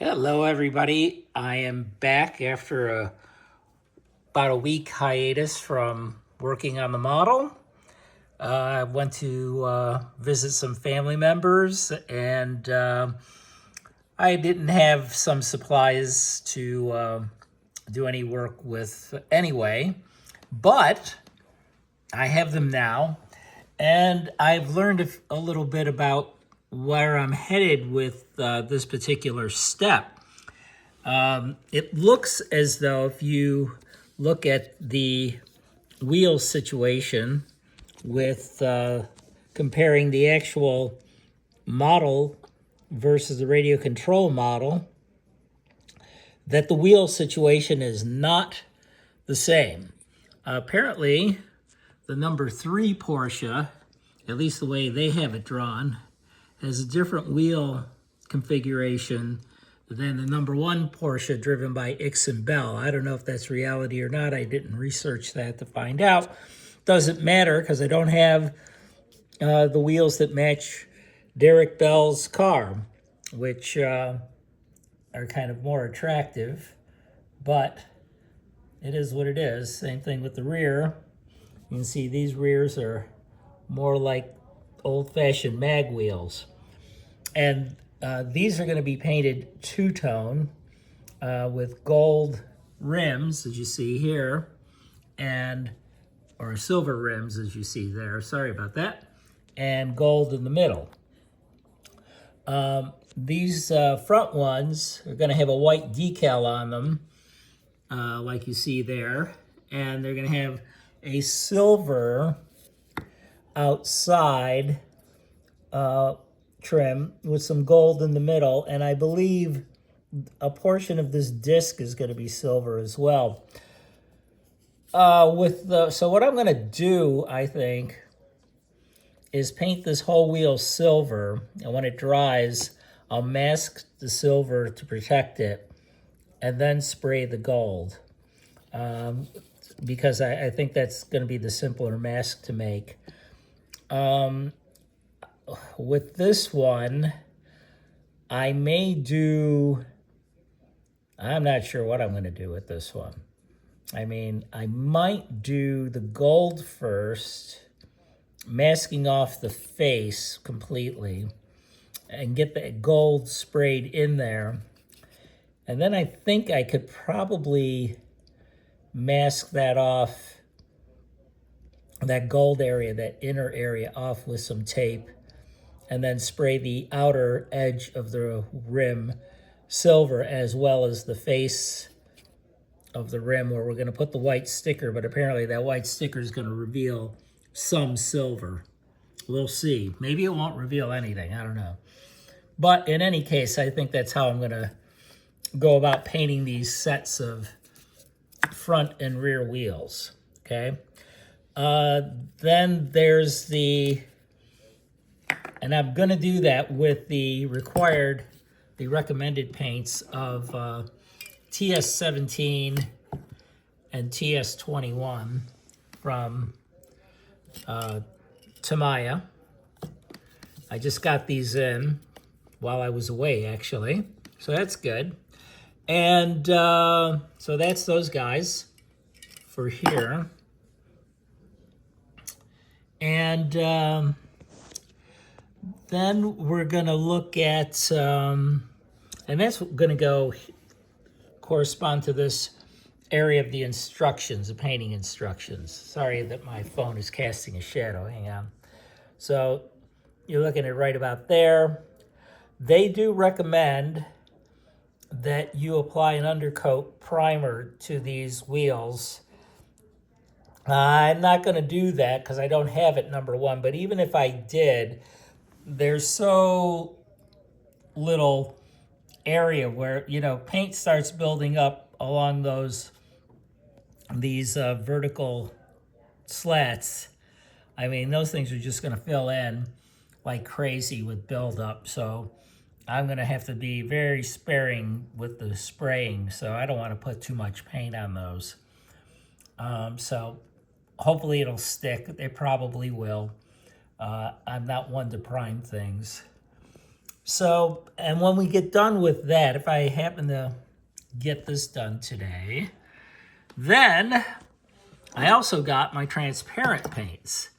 Hello, everybody. I am back after about a week hiatus from working on the model. I went to visit some family members, and I didn't have some supplies to do any work with anyway, but I have them now, and I've learned a little bit about where I'm headed with this particular step. It looks as though if you look at the wheel situation with comparing the actual model versus the radio control model, that the wheel situation is not the same. Apparently, the number 3 Porsche, at least the way they have it drawn, has a different wheel configuration than the number 1 Porsche driven by Ix and Bell. I don't know if that's reality or not. I didn't research that to find out. Doesn't matter because I don't have the wheels that match Derek Bell's car, which are kind of more attractive, but it is what it is. Same thing with the rear. You can see these rears are more like old-fashioned mag wheels. And these are going to be painted two-tone with gold rims, as you see here, or silver rims, as you see there. Sorry about that. And gold in the middle. These front ones are going to have a white decal on them, like you see there. And they're going to have a silver outside trim with some gold in the middle, and I believe a portion of this disc is going to be silver as well. So what I'm going to do, I think, is paint this whole wheel silver, and when it dries, I'll mask the silver to protect it, and then spray the gold, because I think that's going to be the simpler mask to make. With this one, I may do, I'm not sure what I'm going to do with this one. I mean, I might do the gold first, masking off the face completely, and get the gold sprayed in there. And then I think I could probably mask that off, that gold area, that inner area off with some tape, and then spray the outer edge of the rim silver, as well as the face of the rim where we're going to put the white sticker, but apparently that white sticker is going to reveal some silver. We'll see. Maybe it won't reveal anything. I don't know. But in any case, I think that's how I'm going to go about painting these sets of front and rear wheels. Okay. Then there's and I'm going to do that with the recommended paints of TS17 and TS21 from Tamiya. I just got these in while I was away, actually, so that's good. And so that's those guys for here. And then we're going to look at, and that's going to correspond to this area of the instructions, the painting instructions. Sorry that my phone is casting a shadow. Hang on. So you're looking at right about there. They do recommend that you apply an undercoat primer to these wheels. I'm not going to do that because I don't have it, number one. But even if I did, there's so little area where, paint starts building up along these vertical slats. I mean, those things are just going to fill in like crazy with buildup. So I'm going to have to be very sparing with the spraying. So I don't want to put too much paint on those. So hopefully it'll stick. It probably will. I'm not one to prime things. So, and when we get done with that, if I happen to get this done today, then I also got my transparent paints.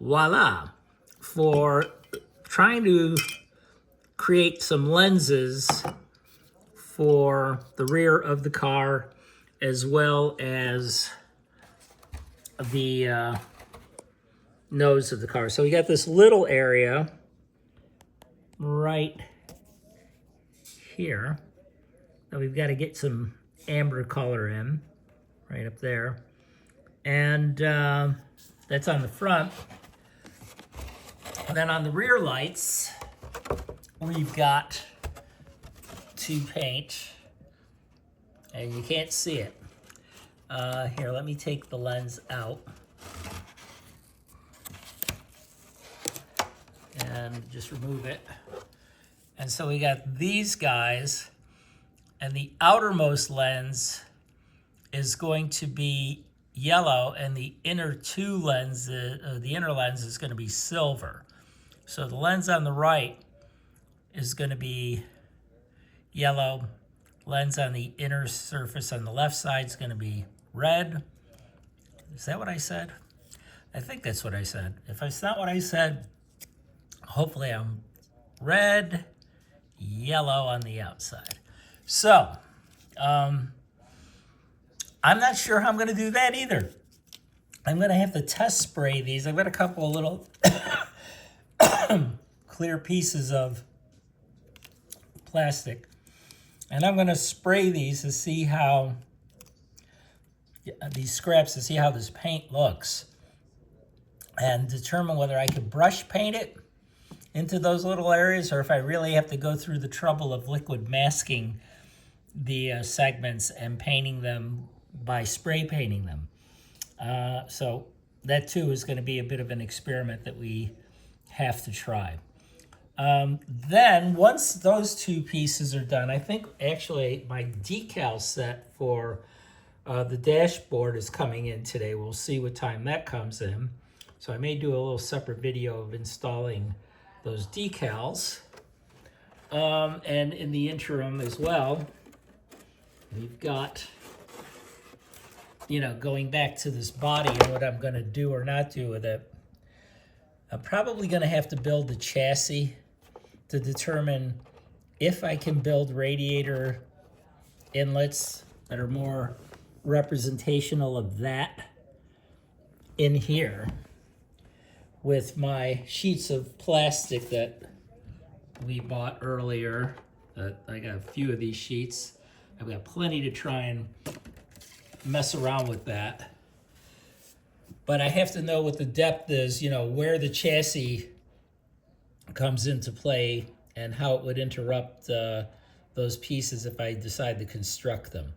Voila. For trying to create some lenses for the rear of the car as well as the nose of the car. So we got this little area right here that we've got to get some amber color in right up there. And that's on the front. And then on the rear lights, we've got to paint, and you can't see it. Here, let me take the lens out and just remove it. And so we got these guys, and the outermost lens is going to be yellow, and the inner two lenses, the inner lens is going to be silver. So the lens on the right is going to be yellow. Lens on the inner surface on the left side is going to be red. Is that what I said? I think that's what I said. If it's not what I said, hopefully I'm red, yellow on the outside. So, I'm not sure how I'm going to do that either. I'm going to have to test spray these. I've got a couple of little clear pieces of plastic, and I'm going to spray these to see how these scraps to see how this paint looks and determine whether I can brush paint it into those little areas or if I really have to go through the trouble of liquid masking the segments and painting them by spray painting them. So that too is going to be a bit of an experiment that we have to try. Then once those two pieces are done, I think actually my decal set for the dashboard is coming in today. We'll see what time that comes in. So I may do a little separate video of installing those decals. And in the interim as well, we've got, going back to this body and what I'm going to do or not do with it. I'm probably going to have to build the chassis to determine if I can build radiator inlets that are more representational of that in here with my sheets of plastic that we bought earlier. I got a few of these sheets. I've got plenty to try and mess around with that. But I have to know what the depth is, where the chassis comes into play and how it would interrupt those pieces if I decide to construct them.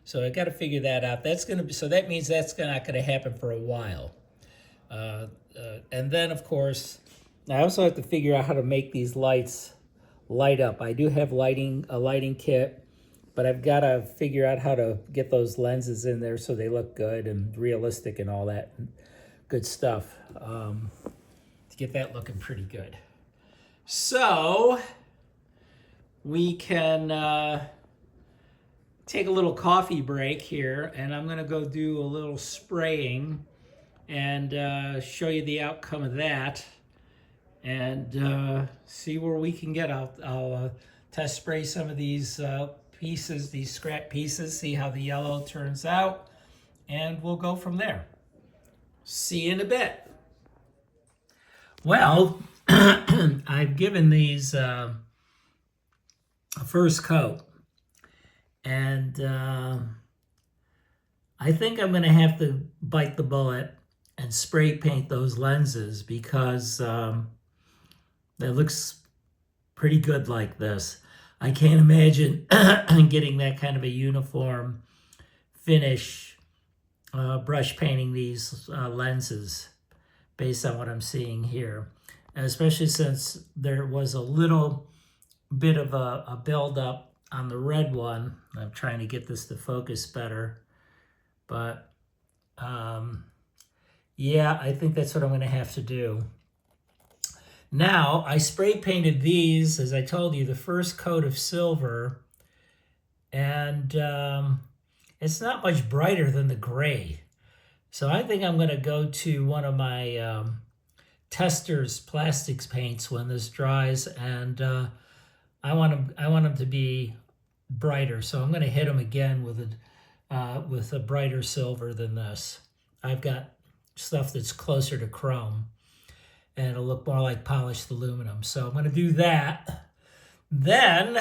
So I got to figure that out. So that means that's not going to happen for a while. And then, of course, I also have to figure out how to make these lights light up. I do have a lighting kit, but I've got to figure out how to get those lenses in there so they look good and realistic and all that good stuff to get that looking pretty good. So we can take a little coffee break here, and I'm going to go do a little spraying and show you the outcome of that and see where we can get. I'll test spray some of these pieces, these scrap pieces, see how the yellow turns out, and we'll go from there. See you in a bit. Well, I've given these a first coat, and I think I'm going to have to bite the bullet and spray paint those lenses because that looks pretty good like this. I can't imagine getting that kind of a uniform finish brush painting these lenses based on what I'm seeing here, especially since there was a little bit of a buildup on the red one. I'm trying to get this to focus better, but yeah, I think that's what I'm going to have to do. Now, I spray painted these, as I told you, the first coat of silver, and it's not much brighter than the gray. So I think I'm going to go to one of my Testors plastics paints when this dries, and I want them to be brighter. So I'm going to hit them again with a brighter silver than this. I've got stuff that's closer to chrome, and it'll look more like polished aluminum. So I'm going to do that. Then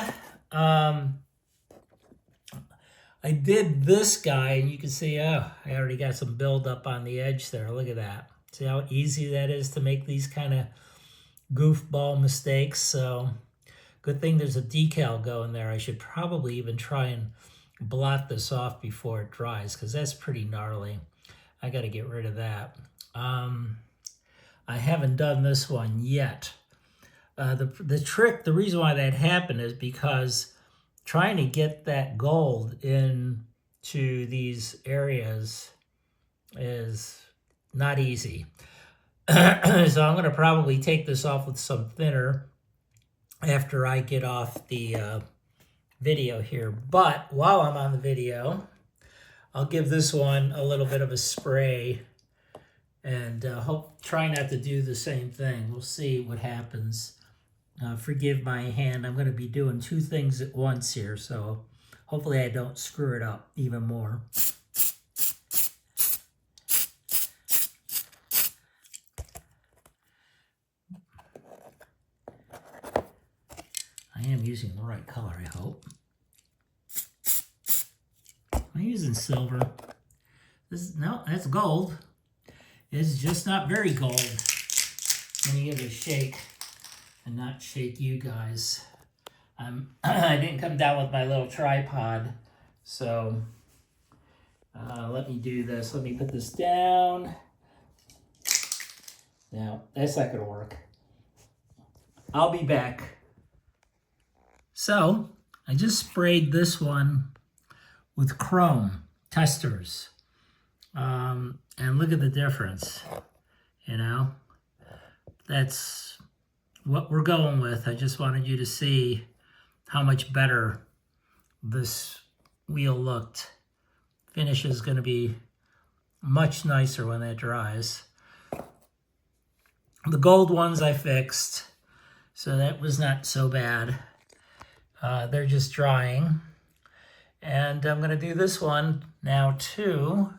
I did this guy, and you can see, oh, I already got some buildup on the edge there. Look at that. See how easy that is to make these kind of goofball mistakes? So good thing there's a decal going there. I should probably even try and blot this off before it dries, because that's pretty gnarly. I got to get rid of that. I haven't done this one yet. The trick, the reason why that happened is because trying to get that gold into these areas is not easy. So I'm going to probably take this off with some thinner after I get off the video here. But while I'm on the video, I'll give this one a little bit of a spray and try not to do the same thing. We'll see what happens. Forgive my hand. I'm going to be doing two things at once here, so hopefully I don't screw it up even more. I am using the right color, I hope. I'm using silver. No, that's gold. It's just not very gold. Let me give it a shake and not shake you guys. I didn't come down with my little tripod, so let me do this. Let me put this down. Now, that's not going to work. I'll be back. So, I just sprayed this one with chrome testers. And look at the difference, you know? That's what we're going with. I just wanted you to see how much better this wheel looked. Finish is going to be much nicer when that dries. The gold ones I fixed, so that was not so bad. They're just drying. And I'm going to do this one now too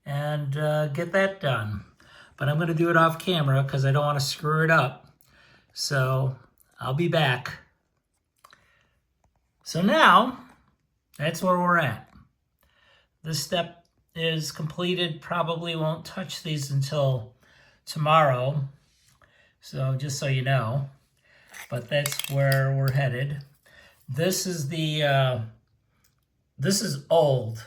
and get that done. But I'm going to do it off camera because I don't want to screw it up. So I'll be back. So now, that's where we're at. This step is completed. Probably won't touch these until tomorrow. So just so you know. But that's where we're headed. This is this is old,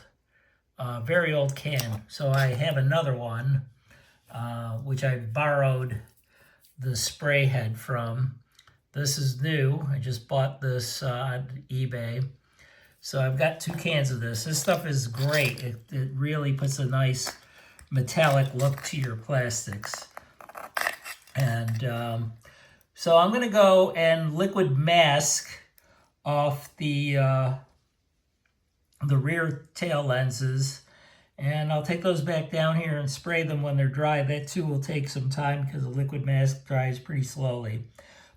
very old can. So I have another one, which I borrowed the spray head from. This is new. I just bought this on eBay. So I've got 2 cans of this. This stuff is great. It really puts a nice metallic look to your plastics. And so I'm going to go and liquid mask off the rear tail lenses, and I'll take those back down here and spray them when they're dry. That too will take some time because the liquid mask dries pretty slowly,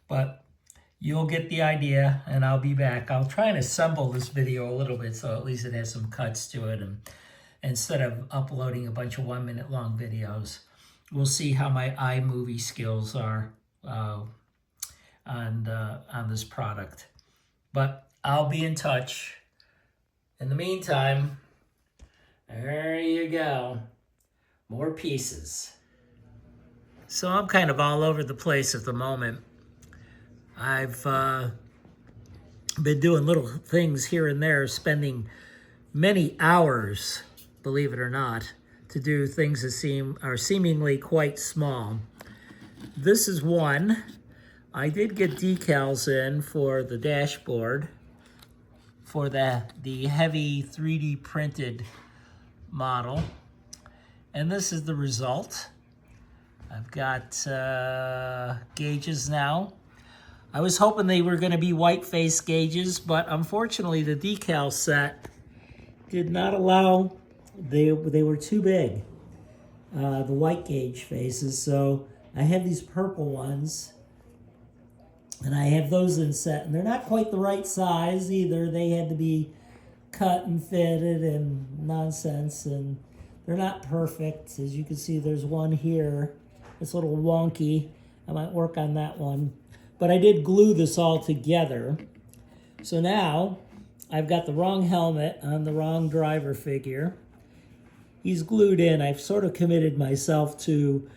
but you'll get the idea, and I'll be back. I'll try and assemble this video a little bit so at least it has some cuts to it, and instead of uploading a bunch of 1-minute long videos. We'll see how my iMovie skills are on this product. But I'll be in touch. In the meantime, there you go. More pieces. So I'm kind of all over the place at the moment. I've been doing little things here and there, spending many hours, believe it or not, to do things that are seemingly quite small. This is one. I did get decals in for the dashboard for the heavy 3D printed model. And this is the result. I've got gauges now. I was hoping they were going to be white face gauges, but unfortunately the decal set did not allow, they were too big, the white gauge faces. So I have these purple ones, and I have those in set, and they're not quite the right size either. They had to be cut and fitted and nonsense, and they're not perfect. As you can see, there's one here. It's a little wonky. I might work on that one. But I did glue this all together. So now I've got the wrong helmet on the wrong driver figure. He's glued in. I've sort of committed myself to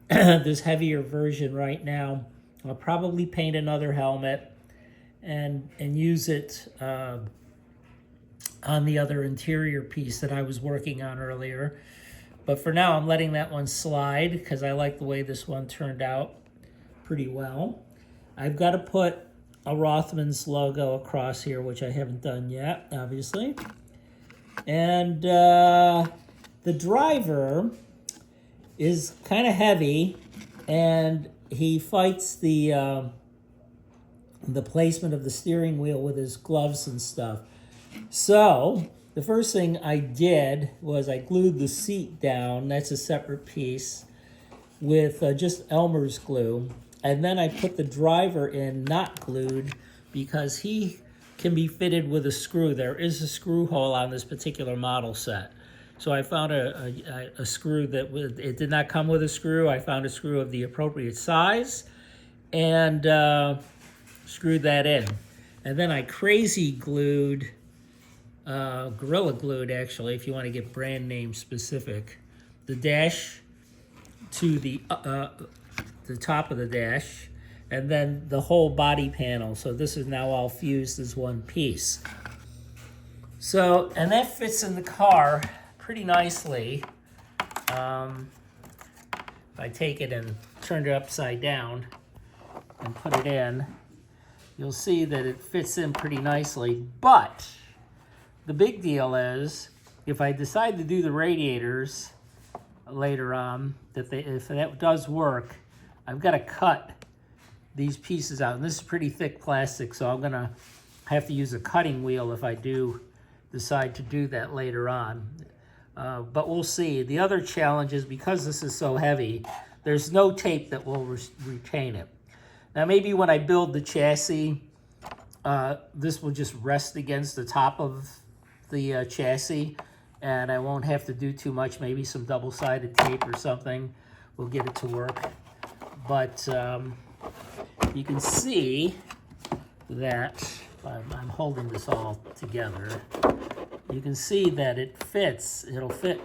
this heavier version right now. I'll probably paint another helmet and use it on the other interior piece that I was working on earlier. But for now, I'm letting that one slide because I like the way this one turned out pretty well. I've got to put a Rothman's logo across here, which I haven't done yet, obviously. And the driver is kind of heavy, and he fights the placement of the steering wheel with his gloves and stuff. So the first thing I did was I glued the seat down. That's a separate piece with just Elmer's glue. And then I put the driver in not glued because he can be fitted with a screw. There is a screw hole on this particular model set. So I found a screw that it did not come with a screw. I found a screw of the appropriate size and screwed that in. And then I crazy glued, Gorilla glued actually, if you want to get brand name specific, the dash to the top of the dash, and then the whole body panel. So this is now all fused as one piece. So, and that fits in the car pretty nicely. If I take it and turn it upside down and put it in, you'll see that it fits in pretty nicely. But the big deal is, if I decide to do the radiators later on, if that does work, I've got to cut these pieces out. And this is pretty thick plastic, so I'm going to have to use a cutting wheel if I do decide to do that later on. But we'll see. The other challenge is, because this is so heavy, there's no tape that will retain it. Now, maybe when I build the chassis, this will just rest against the top of the chassis, and I won't have to do too much. Maybe some double-sided tape or something will get it to work. But you can see that I'm holding this all together. You can see that it fits. It'll fit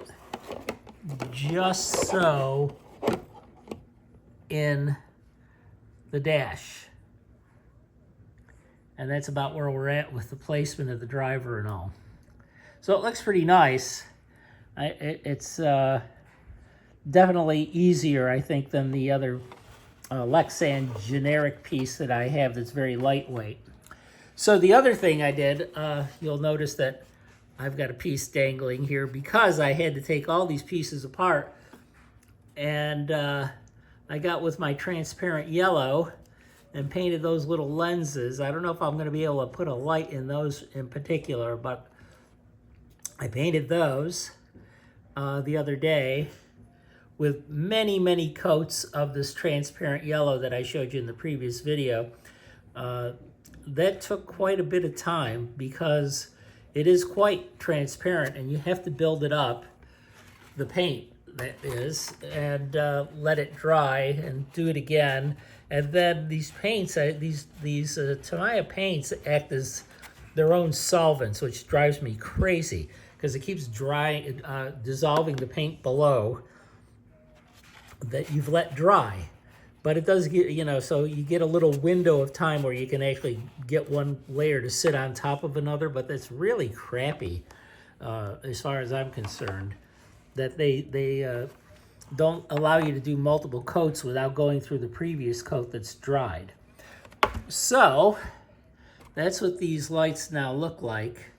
just so in the dash. And that's about where we're at with the placement of the driver and all. So it looks pretty nice. It's definitely easier, I think, than the other Lexan generic piece that I have that's very lightweight. So the other thing I did, you'll notice that I've got a piece dangling here because I had to take all these pieces apart, and I got with my transparent yellow and painted those little lenses. I don't know if I'm going to be able to put a light in those in particular, but I painted those the other day with many, many coats of this transparent yellow that I showed you in the previous video. That took quite a bit of time because it is quite transparent, and you have to build it up, the paint that is, and let it dry and do it again. And then these paints, these Tamiya paints act as their own solvents, which drives me crazy because it keeps drying, dissolving the paint below that you've let dry. But it does get, so you get a little window of time where you can actually get one layer to sit on top of another, but that's really crappy as far as I'm concerned, that they don't allow you to do multiple coats without going through the previous coat that's dried. So that's what these lights now look like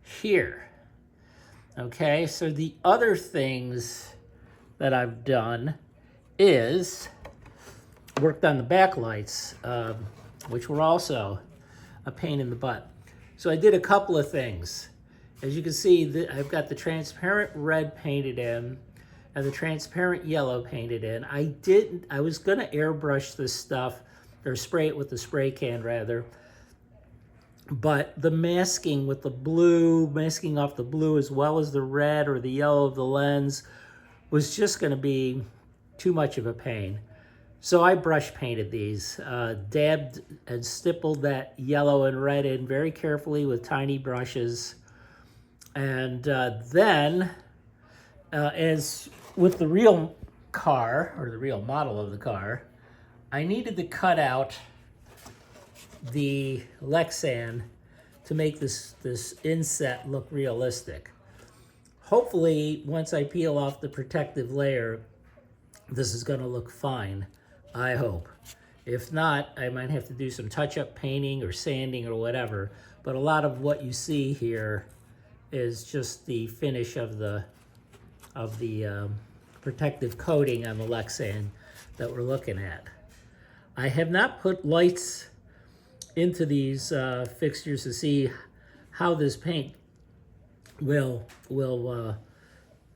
here. Okay, so the other things that I've done is worked on the backlights, which were also a pain in the butt. So I did a couple of things. As you can see, I've got the transparent red painted in and the transparent yellow painted in. I was gonna airbrush this stuff, or spray it with the spray can rather, but the masking with the blue, masking off the blue as well as the red or the yellow of the lens was just gonna be too much of a pain. So I brush painted these, dabbed and stippled that yellow and red in very carefully with tiny brushes. And then, as with the real car, or the real model of the car, I needed to cut out the Lexan to make this inset look realistic. Hopefully, once I peel off the protective layer, this is gonna look fine, I hope. If not, I might have to do some touch-up painting or sanding or whatever, but a lot of what you see here is just the finish of the protective coating on the Lexan that we're looking at. I have not put lights into these fixtures to see how this paint will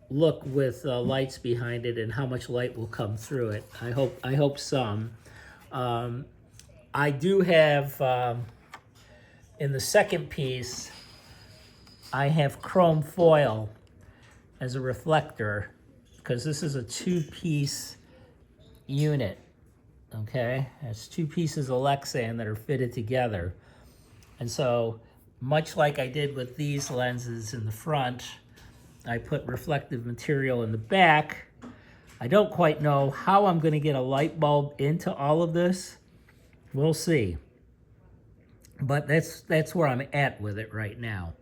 look with lights behind it and how much light will come through it. I hope some. I do have in the second piece, I have chrome foil as a reflector because this is a two-piece unit, okay? It's two pieces of Lexan that are fitted together. And so, much like I did with these lenses in the front, I put reflective material in the back. I don't quite know how I'm gonna get a light bulb into all of this. We'll see. But that's where I'm at with it right now.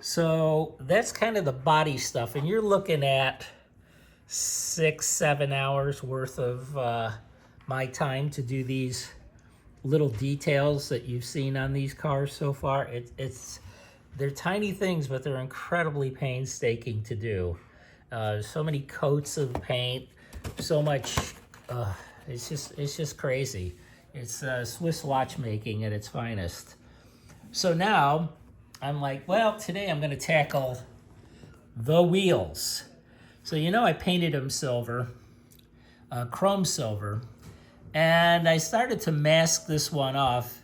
So that's kind of the body stuff, and you're looking at 6-7 hours worth of my time to do these little details that you've seen on these cars so far. They're tiny things, but they're incredibly painstaking to do. So many coats of paint, so much. It's just crazy. It's Swiss watchmaking at its finest. So now I'm like, well, today I'm going to tackle the wheels. So I painted them silver, chrome silver, and I started to mask this one off,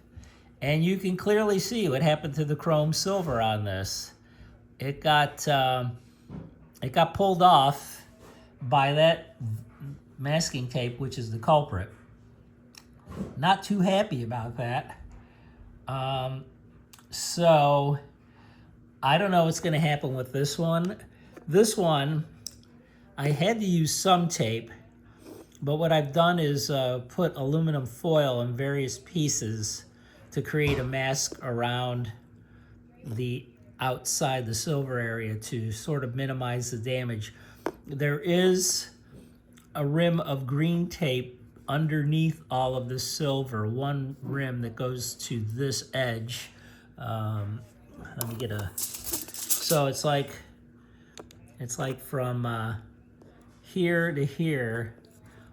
and you can clearly see what happened to the chrome silver on this. It got pulled off by that masking tape, which is the culprit. Not too happy about that. So I don't know what's going to happen with this one. This one, I had to use some tape, but what I've done is put aluminum foil in various pieces to create a mask around the outside, the silver area, to sort of minimize the damage. There is a rim of green tape underneath all of the silver, one rim that goes to this edge. Let me get so it's like from here to here,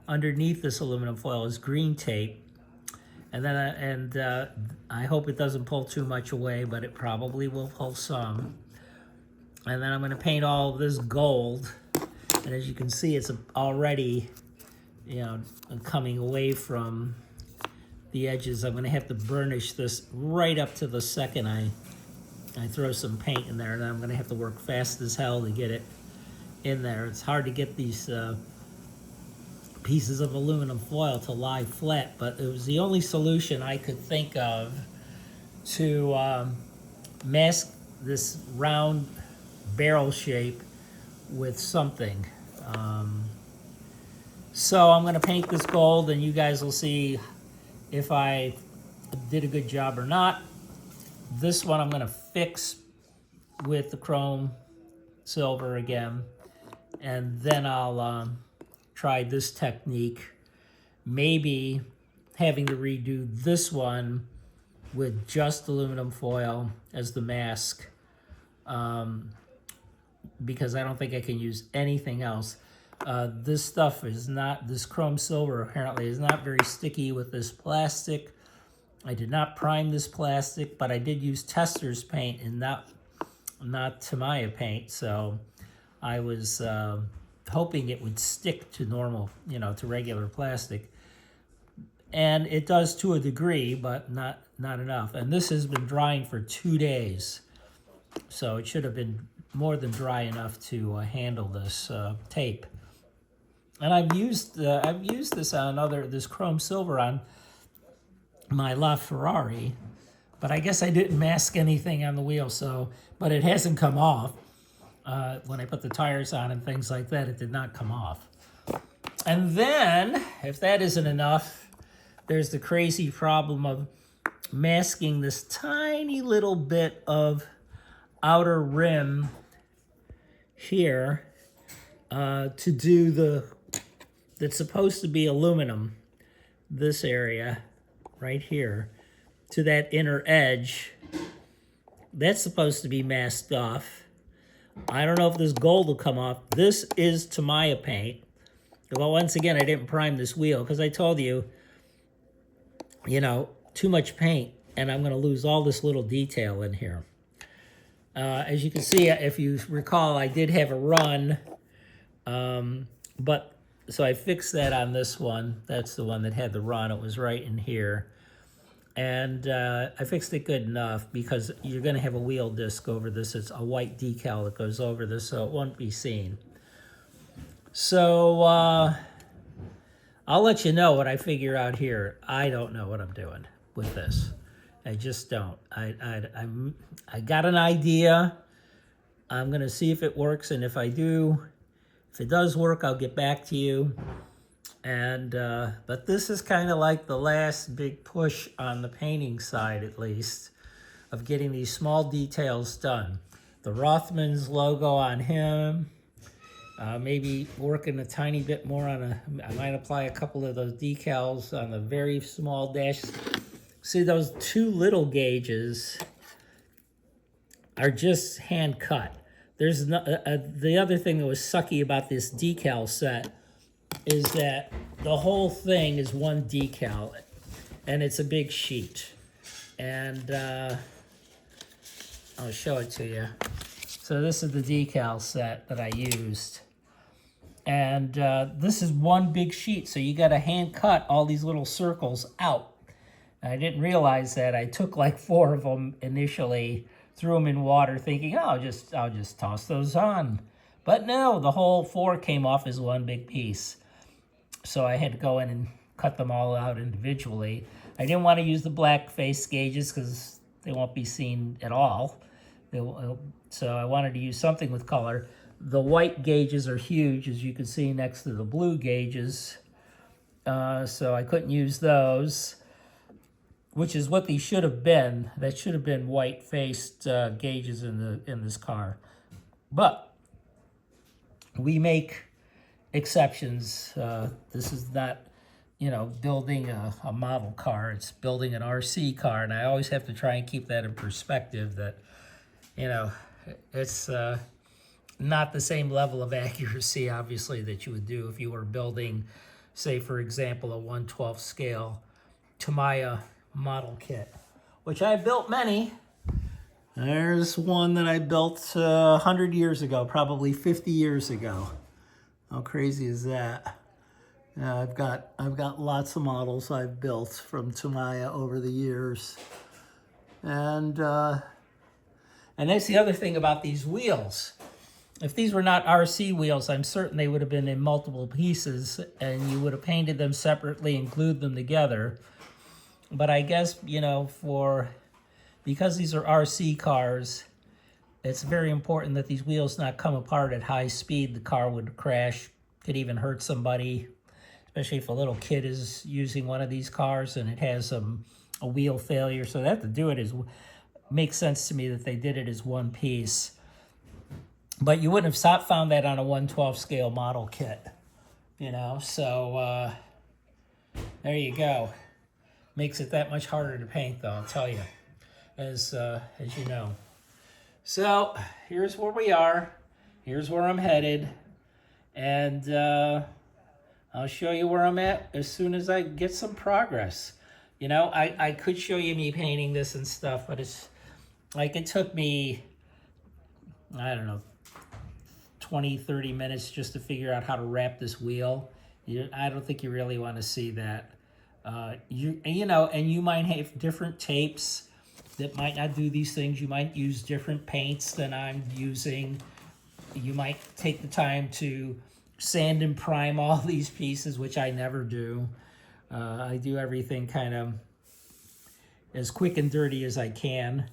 underneath this aluminum foil is green tape, and then I hope it doesn't pull too much away, but it probably will pull some. And then I'm going to paint all of this gold, and as you can see, it's already coming away from the edges. I'm going to have to burnish this right up to the second I throw some paint in there, and then I'm going to have to work fast as hell to get it in there. It's hard to get these pieces of aluminum foil to lie flat, but it was the only solution I could think of to mask this round barrel shape with something. So I'm going to paint this gold, and you guys will see if I did a good job or not. This one I'm going to fix with the chrome silver again, and then I'll try this technique, maybe having to redo this one with just aluminum foil as the mask, because I don't think I can use anything else. This stuff is not, this chrome silver apparently is not very sticky with this plastic. I did not prime this plastic, but I did use tester's paint and not Tamiya paint, so I was hoping it would stick to normal, to regular plastic. And it does to a degree, but not enough. And this has been drying for 2 days, so it should have been more than dry enough to handle this tape. And I've used this on this chrome silver on my LaFerrari, but I guess I didn't mask anything on the wheel, but it hasn't come off. When I put the tires on and things like that, it did not come off. And then, if that isn't enough, there's the crazy problem of masking this tiny little bit of outer rim here to do that's supposed to be aluminum, this area right here, to that inner edge. That's supposed to be masked off. I don't know if this gold will come off. This is Tamiya paint. Well, once again, I didn't prime this wheel because I told you, too much paint, and I'm going to lose all this little detail in here. As you can see, if you recall, I did have a run, so I fixed that on this one. That's the one that had the run. It was right in here. And I fixed it good enough because you're going to have a wheel disc over this. It's a white decal that goes over this, so it won't be seen. So I'll let you know what I figure out here. I don't know what I'm doing with this. I just don't. I got an idea. I'm going to see if it works, and if it does work, I'll get back to you. And but this is kind of like the last big push on the painting side, at least, of getting these small details done. The Rothman's logo on him. Maybe working a tiny bit more I might apply a couple of those decals on the very small dash. See, those 2 little gauges are just hand cut. There's the other thing that was sucky about this decal set is that the whole thing is one decal, and it's a big sheet. And I'll show it to you. So this is the decal set that I used. And this is one big sheet, so you got to hand cut all these little circles out. And I didn't realize that. I took like 4 of them initially, threw them in water, thinking, oh, I'll just toss those on. But no, the whole 4 came off as one big piece. So I had to go in and cut them all out individually. I didn't want to use the black face gauges because they won't be seen at all. So I wanted to use something with color. The white gauges are huge, as you can see next to the blue gauges. So I couldn't use those, which is what these should have been. That should have been white-faced gauges in this car. But we make exceptions. This is not, building a model car. It's building an RC car, and I always have to try and keep that in perspective that, it's not the same level of accuracy, obviously, that you would do if you were building, say, for example, a 1/12 scale Tamiya model kit, which I built many. There's one that I built 100 years ago, probably 50 years ago. How crazy is that? I've got lots of models I've built from Tamiya over the years. And that's the other thing about these wheels. If these were not RC wheels, I'm certain they would have been in multiple pieces and you would have painted them separately and glued them together. But I guess, because these are RC cars, it's very important that these wheels not come apart at high speed. The car would crash, could even hurt somebody, especially if a little kid is using one of these cars and it has a wheel failure. So they have to do it makes sense to me that they did it as one piece. But you wouldn't have found that on a 1/12 scale model kit, so there you go. Makes it that much harder to paint, though, I'll tell you, as you know. So here's where we are. Here's where I'm headed. and I'll show you where I'm at as soon as I get some progress. You know, I could show you me painting this and stuff, but it's like it took me, I don't know, 20, 30 minutes just to figure out how to wrap this wheel. I don't think you really want to see that. You know, and you might have different tapes that might not do these things. You might use different paints than I'm using. You might take the time to sand and prime all these pieces, which I never do. I do everything kind of as quick and dirty as I can.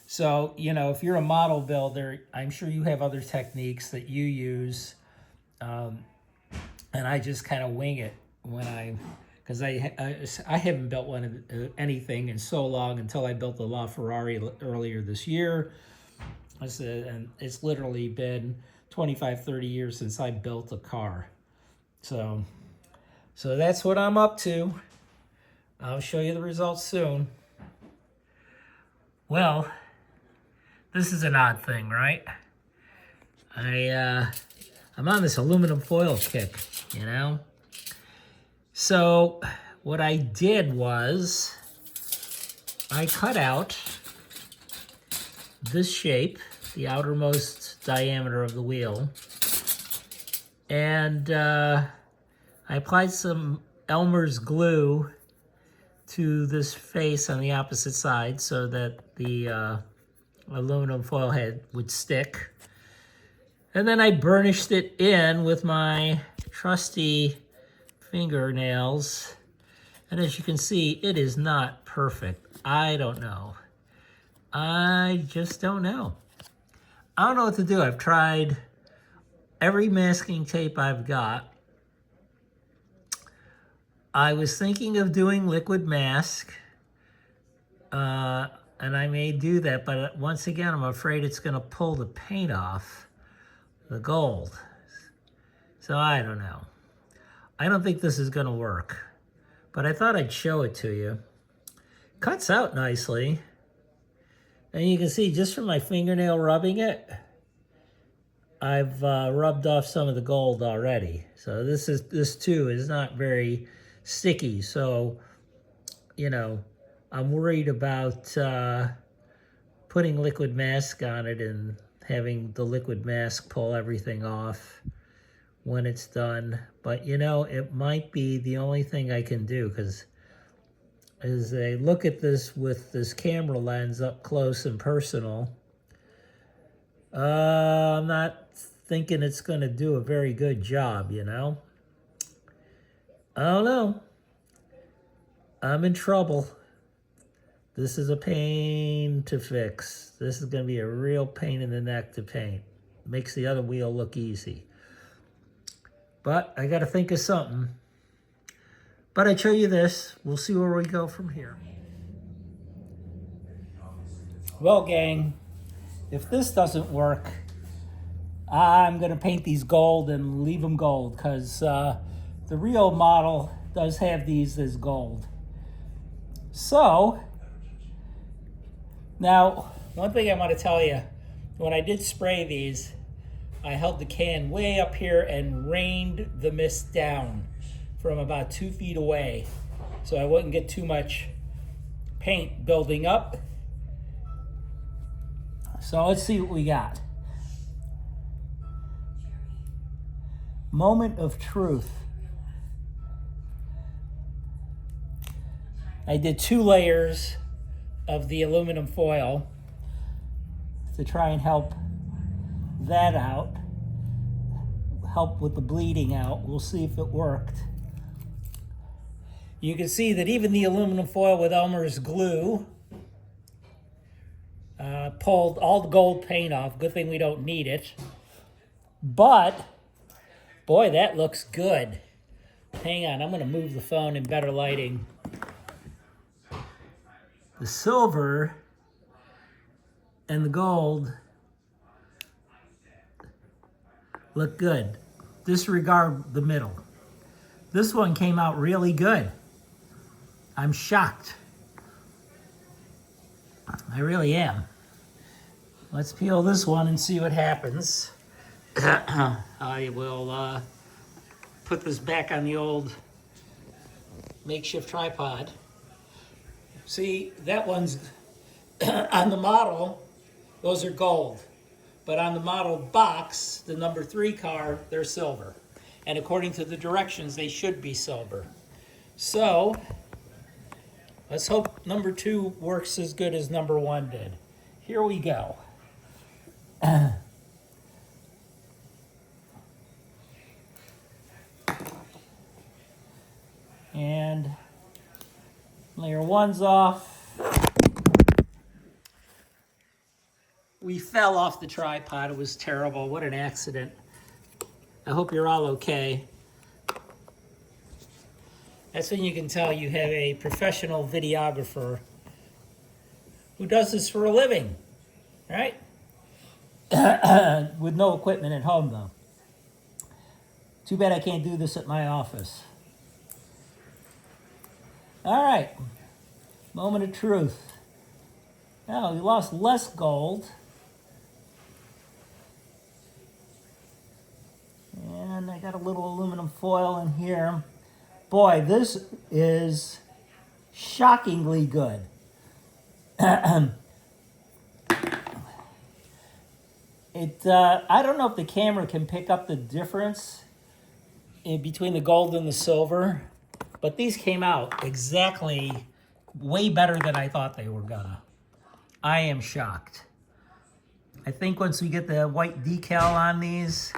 So, you know, if you're a model builder, I'm sure you have other techniques that you use. And I just kind of wing it when because I haven't built anything in so long until I built the LaFerrari earlier this year. And it's literally been 25, 30 years since I built a car. So that's what I'm up to. I'll show you the results soon. Well, this is an odd thing, right? I'm on this aluminum foil kick, you know? So what I did was I cut out this shape, the outermost diameter of the wheel, and I applied some Elmer's glue to this face on the opposite side so that the aluminum foil head would stick. And then I burnished it in with my trusty fingernails. And as you can see, it is not perfect. I don't know. I just don't know. I don't know what to do. I've tried every masking tape I've got. I was thinking of doing liquid mask, and I may do that, but once again, I'm afraid it's going to pull the paint off the gold. So I don't know. I don't think this is going to work, but I thought I'd show it to you. Cuts out nicely. And you can see just from my fingernail rubbing it, I've rubbed off some of the gold already. So this too is not very sticky. So, you know, I'm worried about putting liquid mask on it and having the liquid mask pull everything off when it's done. But, you know, it might be the only thing I can do, because as I look at this with this camera lens up close and personal, I'm not thinking it's going to do a very good job, you know? I don't know. I'm in trouble. This is a pain to fix. This is going to be a real pain in the neck to paint. Makes the other wheel look easy. But I got to think of something. But I show you this. We'll see where we go from here. Well, gang, if this doesn't work, I'm going to paint these gold and leave them gold, because the real model does have these as gold. So, now, one thing I want to tell you, when I did spray these, I held the can way up here and rained the mist down from about 2 feet away, so I wouldn't get too much paint building up. So let's see what we got. Moment of truth. I did 2 layers of the aluminum foil to try and help that out, help with the bleeding out. We'll see if it worked. You can see that even the aluminum foil with Elmer's glue pulled all the gold paint off. Good thing we don't need it. But, boy, that looks good. Hang on, I'm going to move the phone in better lighting. The silver and the gold look good. Disregard the middle. This one came out really good. I'm shocked. I really am. Let's peel this one and see what happens. I will put this back on the old makeshift tripod. See, that one's on the model, those are gold. But on the model box, the number 3 car, they're silver. And according to the directions, they should be silver. So, let's hope number 2 works as good as number 1 did. Here we go. And layer 1's off. We fell off the tripod. It was terrible. What an accident. I hope you're all okay. That's when you can tell you have a professional videographer who does this for a living, right? With no equipment at home, though. Too bad I can't do this at my office. All right, moment of truth. Now, we lost less gold. And I got a little aluminum foil in here. Boy, this is shockingly good. I don't know if the camera can pick up the difference between the gold and the silver, but these came out exactly way better than I thought they were gonna. I am shocked. I think once we get the white decal on these,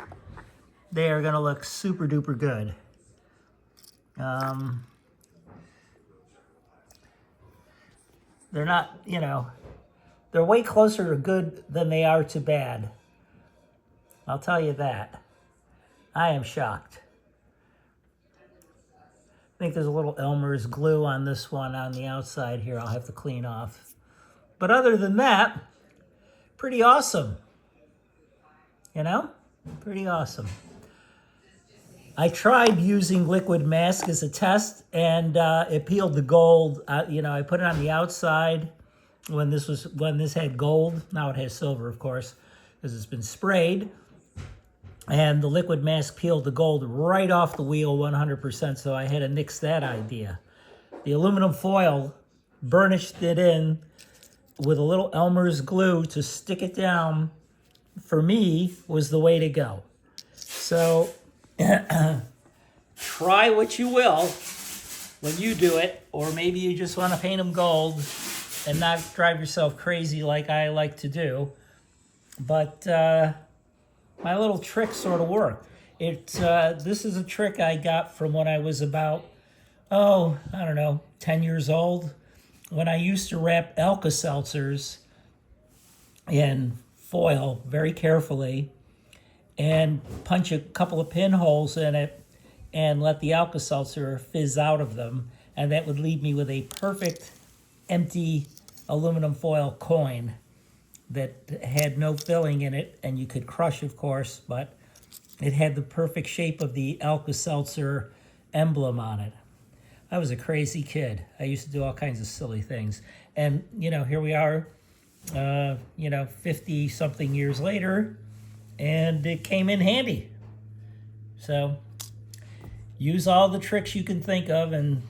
they are gonna look super duper good. They're not, you know, they're way closer to good than they are to bad. I'll tell you that. I am shocked. I think there's a little Elmer's glue on this one on the outside here I'll have to clean off. But other than that, pretty awesome. You know? Pretty awesome. I tried using liquid mask as a test, and it peeled the gold. You know, I put it on the outside when this had gold. Now it has silver, of course, because it's been sprayed. And the liquid mask peeled the gold right off the wheel 100%, so I had to nix that idea. The aluminum foil burnished it in with a little Elmer's glue to stick it down, for me, was the way to go. So try what you will when you do it, or maybe you just want to paint them gold and not drive yourself crazy like I like to do. But my little trick sort of worked. This is a trick I got from when I was about, I don't know, 10 years old, when I used to wrap Alka-Seltzers in foil very carefully and punch a couple of pinholes in it and let the Alka-Seltzer fizz out of them. And that would leave me with a perfect empty aluminum foil coin that had no filling in it, and you could crush, of course, but it had the perfect shape of the Alka-Seltzer emblem on it. I was a crazy kid. I used to do all kinds of silly things. And, you know, here we are, 50-something years later, and it came in handy. So use all the tricks you can think of and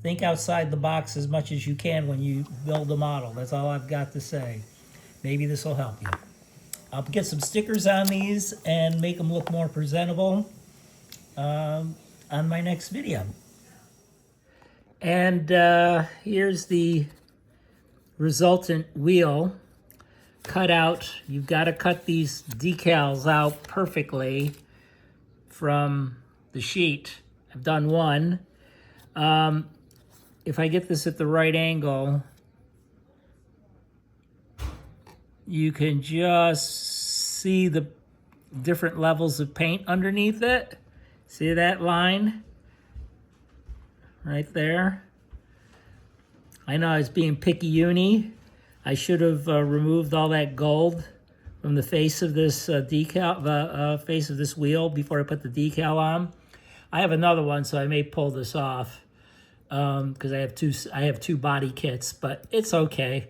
think outside the box as much as you can when you build a model. That's all I've got to say. Maybe this will help you. I'll get some stickers on these and make them look more presentable on my next video. And here's the resultant wheel cut out. You've got to cut these decals out perfectly from the sheet. I've done one. If I get this at the right angle, you can just see the different levels of paint underneath it. See that line? Right there. I know I was being picky-uni. I should have removed all that gold from the face of this decal, face of this wheel before I put the decal on. I have another one, so I may pull this off because I have two body kits, but it's okay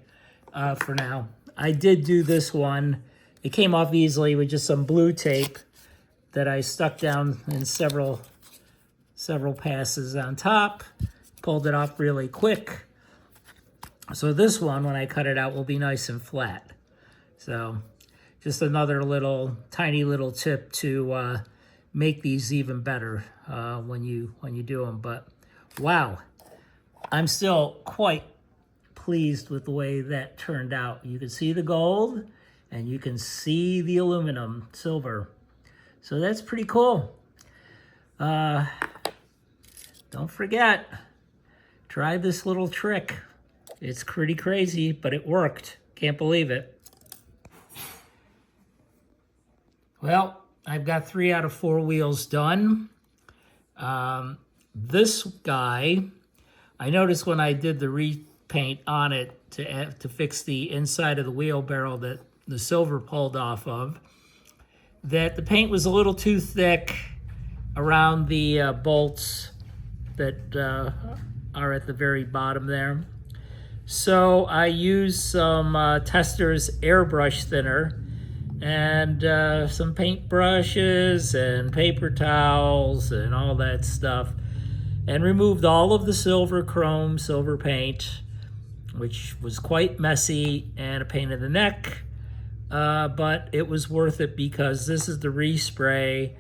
for now. I did do this one. It came off easily with just some blue tape that I stuck down in several several passes on top, pulled it off really quick. So this one, when I cut it out, will be nice and flat. So just another little, tiny little tip to make these even better when you do them. But wow, I'm still quite pleased with the way that turned out. You can see the gold and you can see the aluminum silver. So that's pretty cool. Don't forget, try this little trick. It's pretty crazy, but it worked. Can't believe it. Well, I've got 3 out of 4 wheels done. This guy, I noticed when I did the repaint on it to fix the inside of the wheelbarrow that the silver pulled off of, that the paint was a little too thick around the bolts that are at the very bottom there. So I used some Testor's airbrush thinner and some paint brushes and paper towels and all that stuff, and removed all of the silver chrome, silver paint, which was quite messy and a pain in the neck, but it was worth it because this is the respray,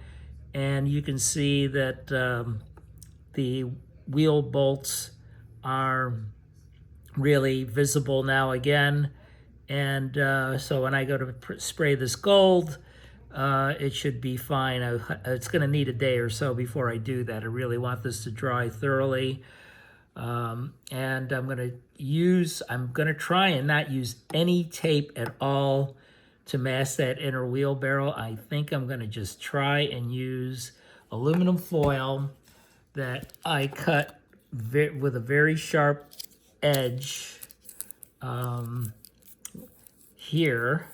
and you can see that the wheel bolts are really visible now again. And so when I go to spray this gold, it should be fine. It's going to need a day or so before I do that. I really want this to dry thoroughly. And I'm going to try and not use any tape at all to mask that inner wheelbarrow. I think I'm going to just try and use aluminum foil that I cut with a very sharp edge here,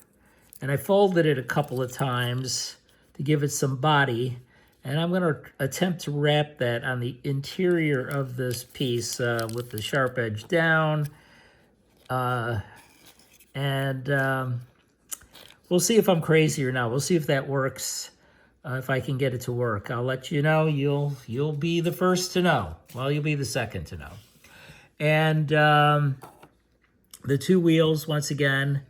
and I folded it a couple of times to give it some body, and I'm going to attempt to wrap that on the interior of this piece with the sharp edge down, and we'll see if I'm crazy or not. We'll see if that works, if I can get it to work. I'll let you know. You'll be the first to know. Well, you'll be the second to know. And the 2 wheels, once again,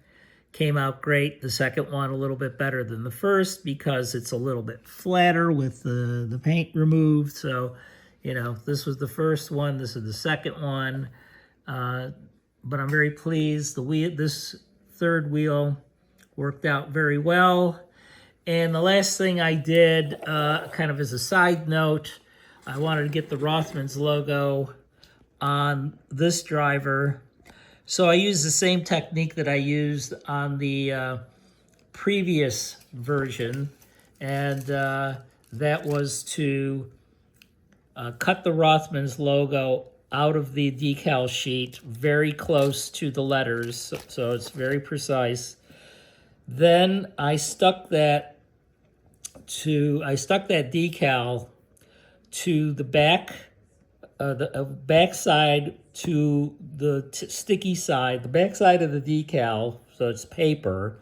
came out great. The second one a little bit better than the first because it's a little bit flatter with the paint removed. So, you know, this was the first one. This is the second one. But I'm very pleased. This third wheel worked out very well. And the last thing I did, kind of as a side note, I wanted to get the Rothmans logo on this driver. So I used the same technique that I used on the previous version, and that was to cut the Rothmans logo out of the decal sheet very close to the letters, so it's very precise. Then I stuck that decal to the back, back side to the sticky side, the back side of the decal, so it's paper,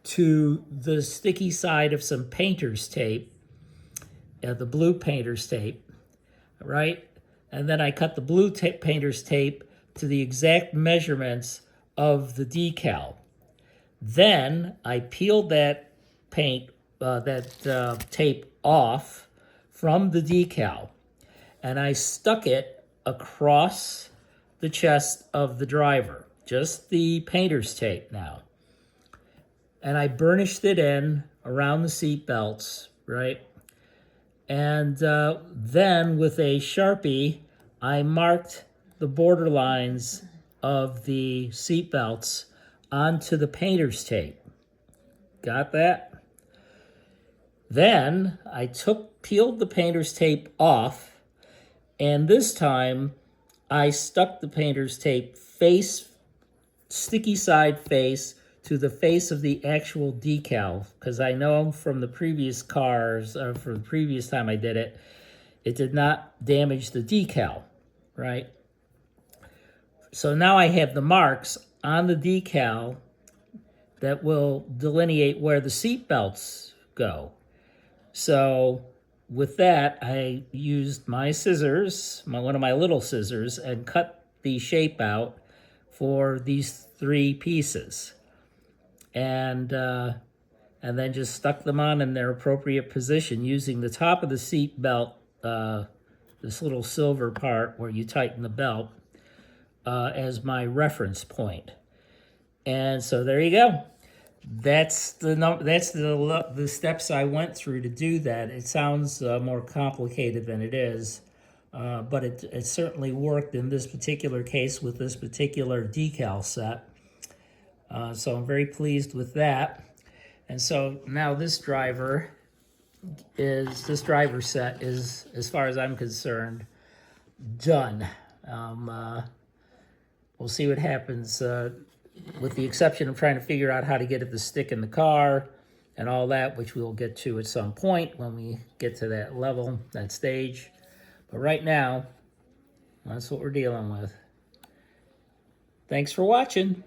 to the sticky side of some painter's tape, the blue painter's tape, right? And then I cut the blue painter's tape to the exact measurements of the decal. Then I peeled that tape off from the decal, and I stuck it across the chest of the driver, just the painter's tape now. And I burnished it in around the seat belts, right? And then with a Sharpie, I marked the border lines of the seat belts onto the painter's tape. Got that? Then I peeled the painter's tape off, and this time I stuck the painter's tape sticky side face to the face of the actual decal, because I know from the previous cars, or from the previous time I did it, it did not damage the decal, right? So now I have the marks on the decal that will delineate where the seat belts go. So with that, I used my scissors, one of my little scissors, and cut the shape out for these 3 pieces. And then just stuck them on in their appropriate position using the top of the seat belt, this little silver part where you tighten the belt, as my reference point. And so there you go. That's the steps I went through to do that. It sounds more complicated than it is, but it certainly worked in this particular case with this particular decal set. So I'm very pleased with that. And so now this driver set is, as far as I'm concerned, done. We'll see what happens, with the exception of trying to figure out how to get it to stick in the car and all that, which we'll get to at some point when we get to that level, that stage. But right now, that's what we're dealing with. Thanks for watching.